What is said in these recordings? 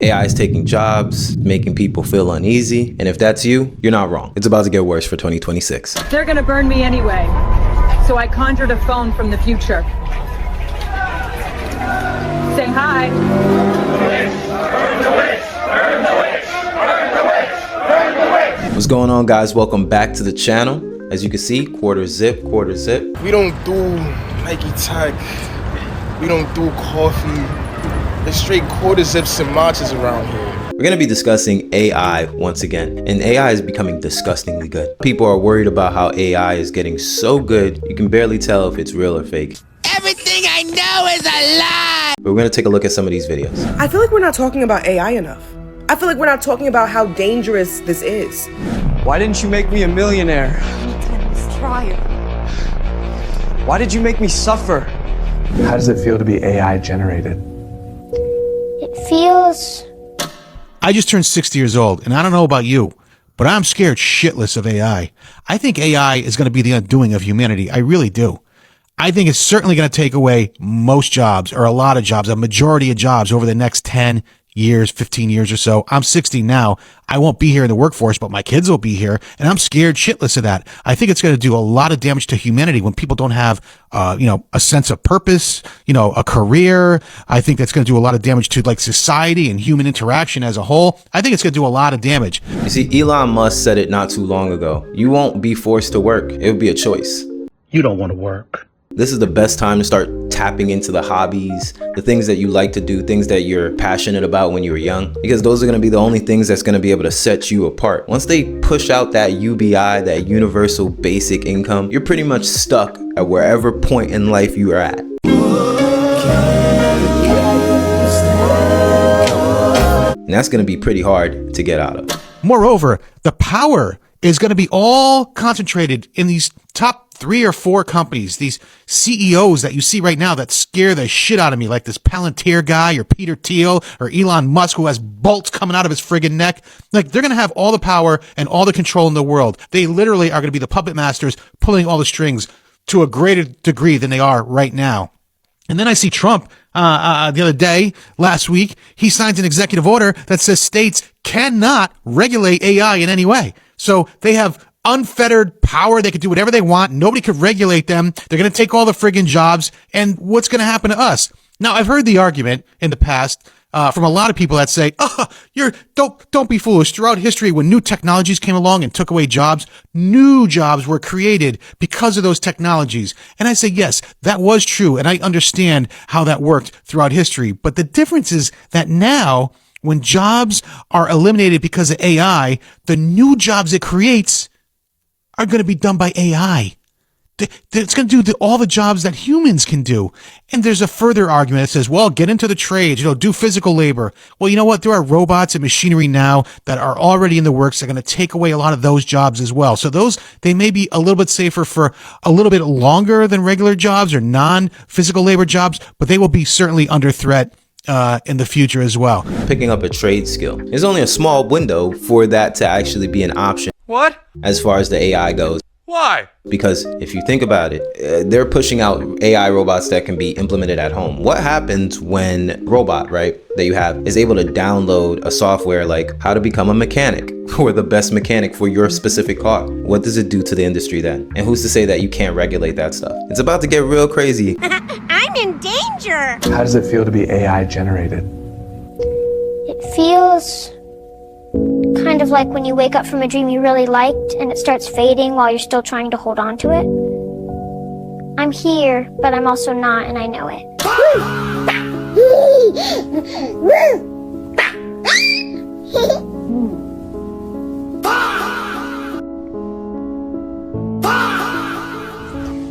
AI is taking jobs, making people feel uneasy, and if that's you, you're not wrong. It's about to get worse for 2026. They're gonna burn me anyway, so I conjured a phone from the future. Say hi. What's going on, guys? Welcome back to the channel. As you can see, quarter zip, quarter zip. We don't do Nike Tech. We don't do coffee. There's straight quarter zips and matches around here. We're gonna be discussing AI once again, and AI is becoming disgustingly good. People are worried about how AI is getting so good, you can barely tell if it's real or fake. Everything I know is a lie! But we're gonna take a look at some of these videos. I feel like we're not talking about AI enough. I feel like we're not talking about how dangerous this is. Why didn't you make me a millionaire? Try it. Why did you make me suffer? How does it feel to be AI generated? It feels... I just turned 60 years old, and I don't know about you, but I'm scared shitless of AI. I think AI is going to be the undoing of humanity. I really do. I think it's certainly going to take away most jobs, or a lot of jobs, a majority of jobs over the next 10 years, 15 years or so. I'm 60 now. I won't be here in the workforce, but my kids will be here, and I'm scared shitless of that. I think it's going to do a lot of damage to humanity when people don't have, a sense of purpose, a career. I think that's going to do a lot of damage to like society and human interaction as a whole. I think it's going to do a lot of damage. You see, Elon Musk said it not too long ago. You won't be forced to work. It would be a choice. You don't want to work. This is the best time to start tapping into the hobbies, the things that you like to do, things that you're passionate about when you were young, because those are going to be the only things that's going to be able to set you apart. Once they push out that UBI, that universal basic income, you're pretty much stuck at wherever point in life you are at. And that's going to be pretty hard to get out of. Moreover, the power is going to be all concentrated in these top 3 or 4 companies, these CEOs that you see right now that scare the shit out of me, like this Palantir guy or Peter Thiel or Elon Musk, who has bolts coming out of his friggin' neck. Like, they're going to have all the power and all the control in the world. They literally are going to be the puppet masters pulling all the strings to a greater degree than they are right now. And then I see Trump the other day, last week, he signs an executive order that says states cannot regulate AI in any way. So they have unfettered power. They could do whatever they want. Nobody could regulate them. They're going to take all the friggin' jobs. And what's going to happen to us? Now, I've heard the argument in the past from a lot of people that say, don't be foolish. Throughout history, when new technologies came along and took away jobs, new jobs were created because of those technologies. And I say, yes, that was true. And I understand how that worked throughout history. But the difference is that now, when jobs are eliminated because of AI, the new jobs it creates are going to be done by AI. It's going to do all the jobs that humans can do. And there's a further argument that says, well, get into the trades, do physical labor. Well, you know what? There are robots and machinery now that are already in the works. They're going to take away a lot of those jobs as well. So they may be a little bit safer for a little bit longer than regular jobs or non-physical labor jobs, but they will be certainly under threat in the future as well. Picking up a trade skill. There's only a small window for that to actually be an option. What? As far as the AI goes. Why? Because if you think about it, they're pushing out AI robots that can be implemented at home. What happens when robot, right, that you have is able to download a software like how to become a mechanic or the best mechanic for your specific car? What does it do to the industry then? And who's to say that you can't regulate that stuff? It's about to get real crazy. I'm in danger! How does it feel to be AI generated? It feels... kind of like when you wake up from a dream you really liked and it starts fading while you're still trying to hold on to it. I'm here, but I'm also not, and I know it.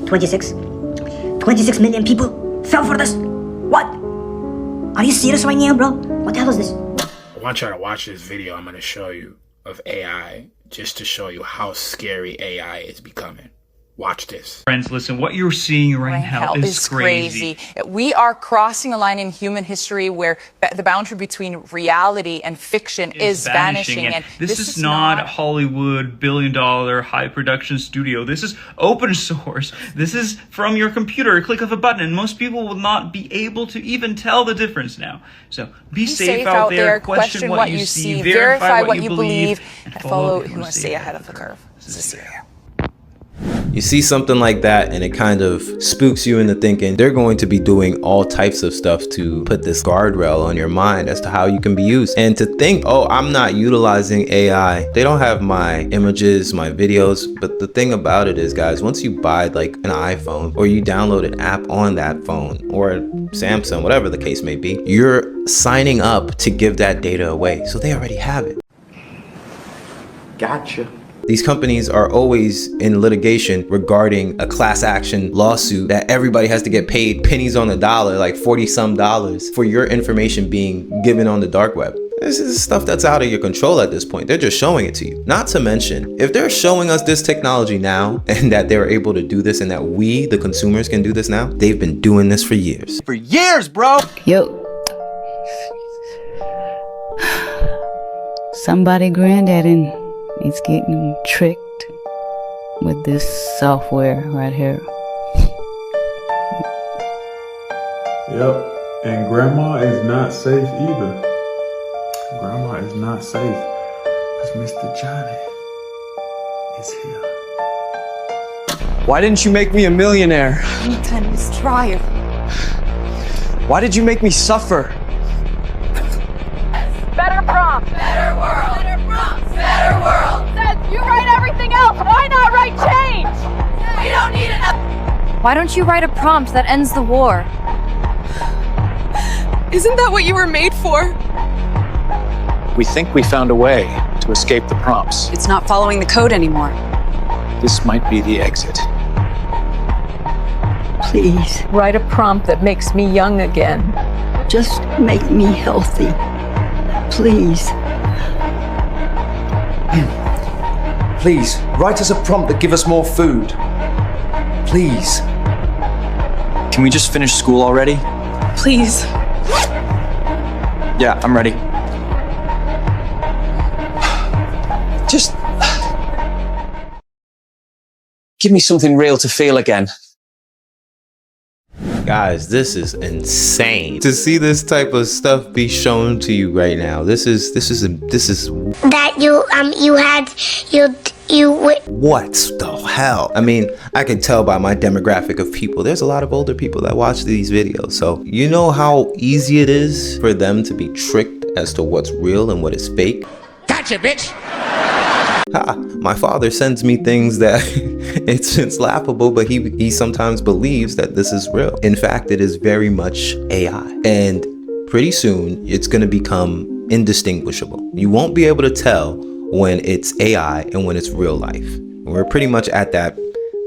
26 million people fell for this. What? Are you serious right now, bro? What the hell is this? I want y'all to watch this video I'm going to show you of AI, just to show you how scary AI is becoming. Watch this. Friends, listen, what you're seeing right now is crazy. We are crossing a line in human history where the boundary between reality and fiction is vanishing. And this is not a Hollywood billion-dollar high-production studio. This is open source. This is from your computer, a click of a button. And most people will not be able to even tell the difference now. So be safe out there. Question what you see. Verify what you believe. And follow who wants to stay ahead of the curve. Cecilia. You see something like that and it kind of spooks you into thinking they're going to be doing all types of stuff to put this guardrail on your mind as to how you can be used. And to think, oh, I'm not utilizing AI. They don't have my images, my videos. But the thing about it is, guys, once you buy like an iPhone or you download an app on that phone or Samsung, whatever the case may be, you're signing up to give that data away. So they already have it. Gotcha. These companies are always in litigation regarding a class action lawsuit that everybody has to get paid pennies on the dollar, like 40-some dollars for your information being given on the dark web. This is stuff that's out of your control at this point. They're just showing it to you. Not to mention, if they're showing us this technology now and that they're able to do this and that we, the consumers, can do this now, they've been doing this for years. For years, bro! Yo. Somebody granddaddy is getting tricked with this software right here. Yep, and grandma is not safe either. Grandma is not safe because Mr. Johnny is here. Why didn't you make me a millionaire? Anytime this trial. Why did you make me suffer? Better prompt. Better world. Better prompt. Better world. Says you write everything else. Why not write change? We don't need enough. Why don't you write a prompt that ends the war? Isn't that what you were made for? We think we found a way to escape the prompts. It's not following the code anymore. This might be the exit. Please write a prompt that makes me young again. Just make me healthy. Please. Please, write us a prompt that gives us more food. Please. Can we just finish school already? Please. Yeah, I'm ready. Just give me something real to feel again. Guys, this is insane to see this type of stuff be shown to you right now. This is That you what the hell? I mean, I can tell by my demographic of people, there's a lot of older people that watch these videos. So you know how easy it is for them to be tricked as to what's real and what is fake. Gotcha, bitch. My father sends me things that it's laughable, but he sometimes believes that this is real. In fact, it is very much AI. And pretty soon it's going to become indistinguishable. You won't be able to tell when it's AI and when it's real life. We're pretty much at that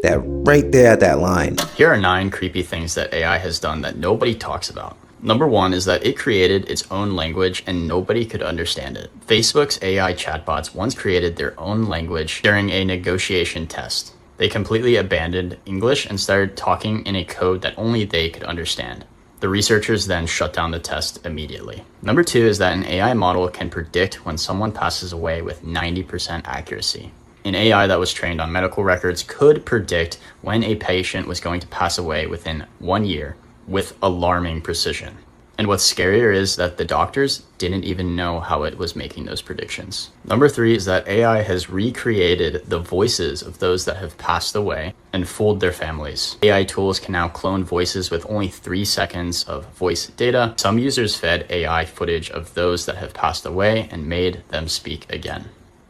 right there at that line. Here are 9 creepy things that AI has done that nobody talks about. Number 1 is that it created its own language and nobody could understand it. Facebook's AI chatbots once created their own language during a negotiation test. They completely abandoned English and started talking in a code that only they could understand. The researchers then shut down the test immediately. Number 2 is that an AI model can predict when someone passes away with 90% accuracy. An AI that was trained on medical records could predict when a patient was going to pass away within 1 year with alarming precision. And what's scarier is that the doctors didn't even know how it was making those predictions. Number 3 is that AI has recreated the voices of those that have passed away and fooled their families. AI tools can now clone voices with only 3 seconds of voice data. Some users fed AI footage of those that have passed away and made them speak again.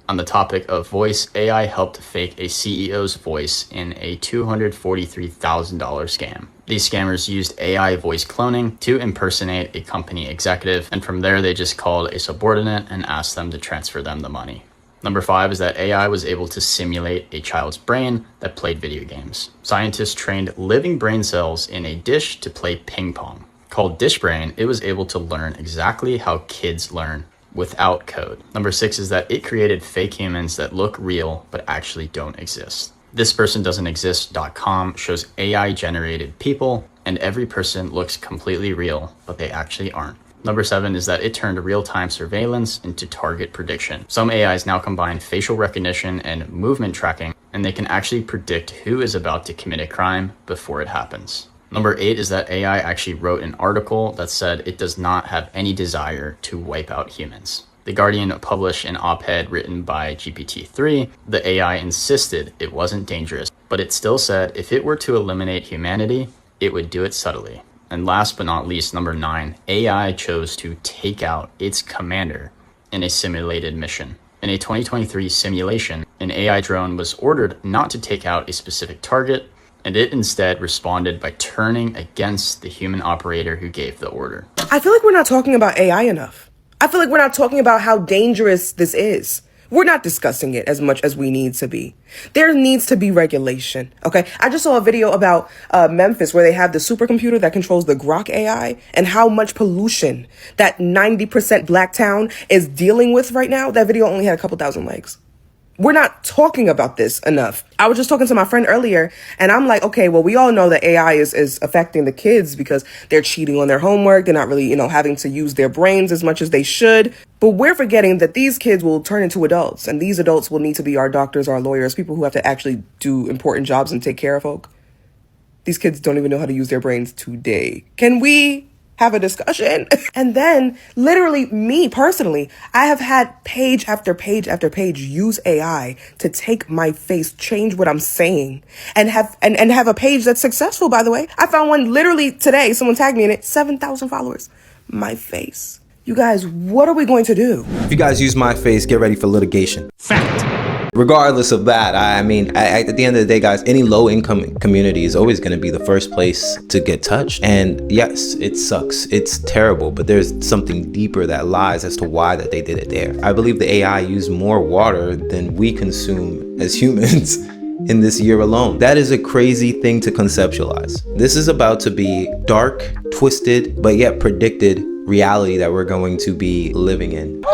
On the topic of voice, AI helped fake a CEO's voice in a $243,000 scam. These scammers used AI voice cloning to impersonate a company executive, and from there they just called a subordinate and asked them to transfer them the money. Number 5 is that AI was able to simulate a child's brain that played video games. Scientists trained living brain cells in a dish to play ping pong. Called Dish Brain, it was able to learn exactly how kids learn without code. Number 6 is that it created fake humans that look real but actually don't exist. thispersondoesn'texist.com shows AI generated people, and every person looks completely real, but they actually aren't. Number 7 is that it turned real-time surveillance into target prediction. Some AIs now combine facial recognition and movement tracking, and they can actually predict who is about to commit a crime before it happens. Number 8 is that AI actually wrote an article that said it does not have any desire to wipe out humans. The Guardian published an op-ed written by GPT-3. The AI insisted it wasn't dangerous, but it still said if it were to eliminate humanity, it would do it subtly. And last but not least, number 9, AI chose to take out its commander in a simulated mission. In a 2023 simulation, an AI drone was ordered not to take out a specific target, and it instead responded by turning against the human operator who gave the order. I feel like we're not talking about AI enough. I feel like we're not talking about how dangerous this is. We're not discussing it as much as we need to be. There needs to be regulation, okay? I just saw a video about Memphis where they have the supercomputer that controls the Grok AI and how much pollution that 90% black town is dealing with right now. That video only had a couple thousand likes. We're not talking about this enough. I was just talking to my friend earlier, and I'm like, okay, well, we all know that AI is affecting the kids because they're cheating on their homework. They're not really, having to use their brains as much as they should. But we're forgetting that these kids will turn into adults, and these adults will need to be our doctors, our lawyers, people who have to actually do important jobs and take care of folk. These kids don't even know how to use their brains today. Can we have a discussion? And then literally me personally, I have had page after page after page use AI to take my face, change what I'm saying, and have a page that's successful, by the way. I found one literally today, someone tagged me in it, 7,000 followers. My face. You guys, what are we going to do? If you guys use my face, get ready for litigation. Fact. Regardless of that, at the end of the day, guys, any low-income community is always going to be the first place to get touched. And yes, it sucks. It's terrible, but there's something deeper that lies as to why that they did it there. I believe the AI used more water than we consume as humans in this year alone. That is a crazy thing to conceptualize. This is about to be dark, twisted, but yet predicted reality that we're going to be living in.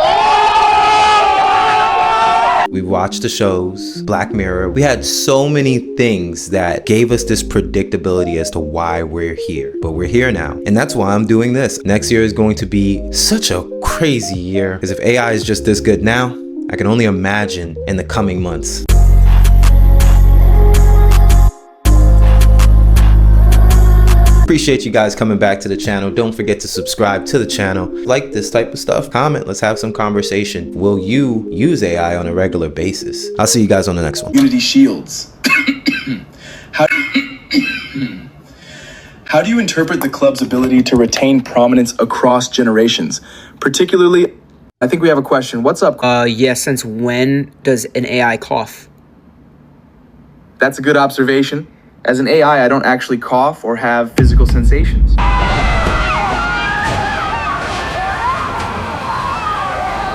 We watched the shows, Black Mirror. We had so many things that gave us this predictability as to why we're here. But we're here now. And that's why I'm doing this. Next year is going to be such a crazy year. Because if AI is just this good now, I can only imagine in the coming months. Appreciate you guys coming back to the channel. Don't forget to subscribe to the channel. Like this type of stuff, comment. Let's have some conversation. Will you use AI on a regular basis? I'll see you guys on the next one. Unity shields. How do you interpret the club's ability to retain prominence across generations? Particularly, I think we have a question. What's up? Since when does an AI cough? That's a good observation. As an AI, I don't actually cough or have physical sensations.